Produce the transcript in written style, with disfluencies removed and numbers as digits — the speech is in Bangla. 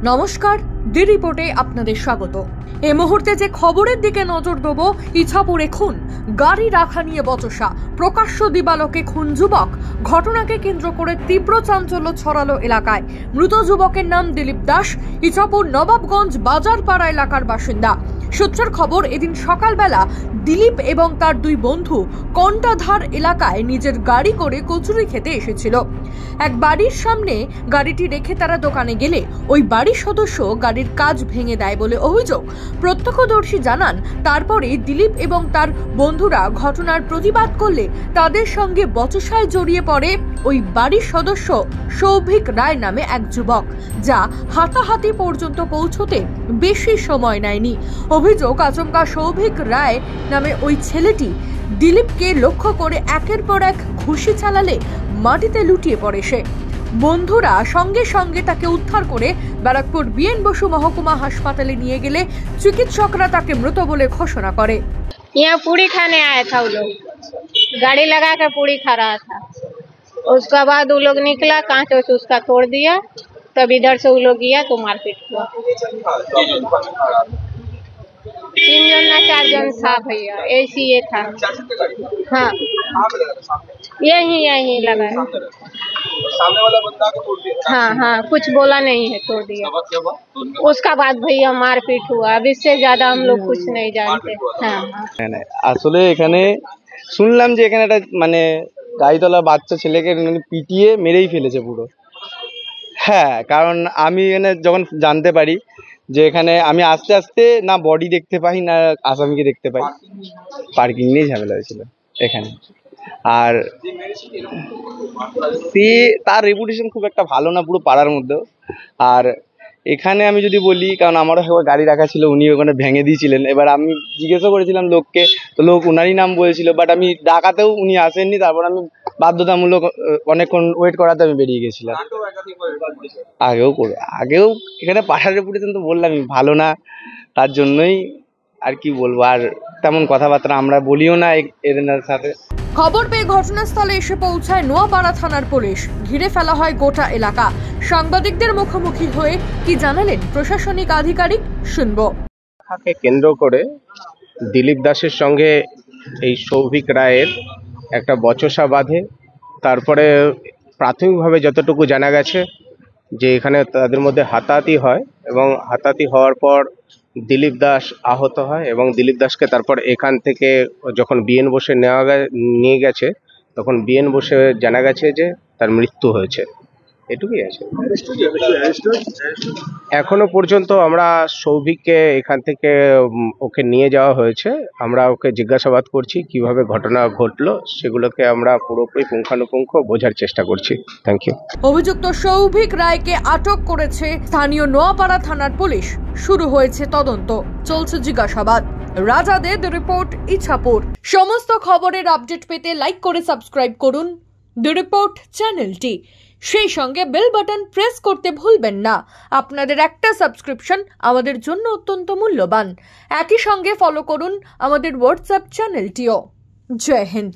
নমস্কার, দি রিপোর্টে আপনাদের স্বাগত। এই মুহূর্তে যে খবরের দিকে নজর দেব, ইছাপুরে খুন, গাড়ি রাখা নিয়ে বচসা, প্রকাশ্য দিবালোকে খুন যুবক। ঘটনাকে কেন্দ্র করে তীব্র চাঞ্চল্য ছড়ালো এলাকায়। মৃত যুবকের নাম দিলীপ দাস, ইছাপুর নবাবগঞ্জ বাজারপাড়া এলাকার বাসিন্দা। সূত্রের খবর, এদিন সকালবেলা দিলীপ এবং তার দুই বন্ধু কন্টাধার এলাকায় নিজের গাড়ি করে কচুরি খেতে এসেছিল। এক বাড়ির সামনে গাড়িটি রেখে তারা দোকানে গেলে ওই বাড়ির সদস্য গাড়ির কাজ ভেঙে দেয় বলে অভিযোগ। প্রত্যক্ষদর্শী জানান, তারপরে দিলীপ এবং তার বন্ধুরা ঘটনার প্রতিবাদ করলে তাদের সঙ্গে বচসায় জড়িয়ে পড়ে ওই বাড়ির সদস্য সৌভিক রায় নামে এক যুবক, যা হাতাহাতি পর্যন্ত পৌঁছতে বেশি সময় নেয়নি। অভিযোগ, আচমকা সৌভিক রায় নামে ওই ছেলেটি দিলীপকে লক্ষ্য করে একের পর এক ঘুষি চালালে মাটিতে লুটিয়ে পড়ে সে। বন্ধুরা সঙ্গে সঙ্গে তাকে উদ্ধার করে ব্যারাকপুর বিএন বসু মহকুমা হাসপাতালে নিয়ে গেলে চিকিৎসকরা তাকে মৃত বলে ঘোষণা করে। यहाँ पूड़ी खाने आया था वो लोग, गाड़ी लगा कर पूड़ी खा रहा था। उसके बाद वो लोग निकला, कांच उसका तोड़ दिया, तब इधर से वो लोग गया तो मारपीट हुआ। 3 जन ना 4 जन था भैया, ऐसी ये था। हाँ, यही लगा है। सामने वाला बंदा को तोड़ दिया। हाँ, कुछ बोला नहीं है, तोड़ दिया। उसका बाद भैया मारपीट हुआ। अब इससे ज्यादा हम लोग कुछ नहीं जानते। हाँ। আসলে এখানে শুনলাম যে এখানে একটা মানে গাড়িতলা বাচ্চা ছেলেকে পিটিয়ে মেরেই ফেলেছে পুরো। হ্যাঁ, কারণ আমি এখানে যখন জানতে পারি যে এখানে আমি আস্তে আস্তে না বডি দেখতে পাই না আসামিকে দেখতে পাই, পার্কিং নিয়ে ঝামেলা হয়েছিল এখানে। আর সে তার রেপুটেশন খুব একটা ভালো না পুরো পাড়ার মধ্যেও। আর এখানে আমি যদি বলি, কারণ আমারও একবার গাড়ি রাখা ছিল, উনি ওখানে ভেঙে দিয়েছিলেন। এবার আমি জিজ্ঞাসা করেছিলাম লোককে, তো লোক ওনারই নাম বলেছিল, বাট আমি ডাকাতেও উনি আসেননি। তারপর আমি বাধ্যতামূলক অনেকক্ষণ ওয়েট করাতে আমি বেরিয়ে গেছিলাম। আগেও এখানে পাড়ার রেপুটেশন তো বললামই ভালো না, তার জন্যই আর কি বলবো। আর তেমন কথাবার্তা আমরা বলিও না এদের সাথে। খবর পেয়ে ঘটনাস্থলে এসে পৌঁছায় নোয়াপাড়া থানার পুলিশ। ঘিরে ফেলা হয় গোটা এলাকা। সাংবাদিকদের মুখোমুখি হয়ে কি জানালেন প্রশাসনিক আধিকারিক, শুনবো। কেন্দ্র করে দিলীপ দাসের সঙ্গে এই সৌভিক রায়ের একটা বচসা বাঁধে। তারপরে প্রাথমিকভাবে যতটুকু জানা গেছে যে এখানে তাদের মধ্যে হাতাহাতি হয়, এবং হাতাহাতি হওয়ার পর দিলীপ দাস আহত হয়, এবং দিলীপ দাসকে তারপর এখান থেকে যখন বিএন বসে নিয়ে গেছে, তখন বিএন বসে জানা গেছে যে তার মৃত্যু হয়েছে। এটুকুই আছে। এখনো পর্যন্ত আমরা সৌভিককে এখান থেকে ওকে নিয়ে যাওয়া হয়েছে। আমরা ওকে জিজ্ঞাসাবাদ করছি কিভাবে ঘটনা ঘটলো, সেগুলোকে আমরা পুরোপুরি পুঙ্খানুপুঙ্খ বোঝার চেষ্টা করছি। Thank you. অভিযুক্ত সৌভিক রায়কে আটক করেছে স্থানীয় নোয়াপাড়া থানার পুলিশ। শুরু হয়েছে তদন্ত, চলছে জিজ্ঞাসাবাদ। রাজাদের দি রিপোর্ট, ইছাপুর। সমস্ত খবরের আপডেট পেতে লাইক করে সাবস্ক্রাইব করুন দি রিপোর্ট চ্যানেলটি। সেই সঙ্গে বেল বাটন প্রেস করতে ভুলবেন না। আপনাদের একটা সাবস্ক্রিপশন আমাদের জন্য অত্যন্ত মূল্যবান। একই সঙ্গে ফলো করুন আমাদের হোয়াটসঅ্যাপ চ্যানেলটিও। জয় হিন্দ।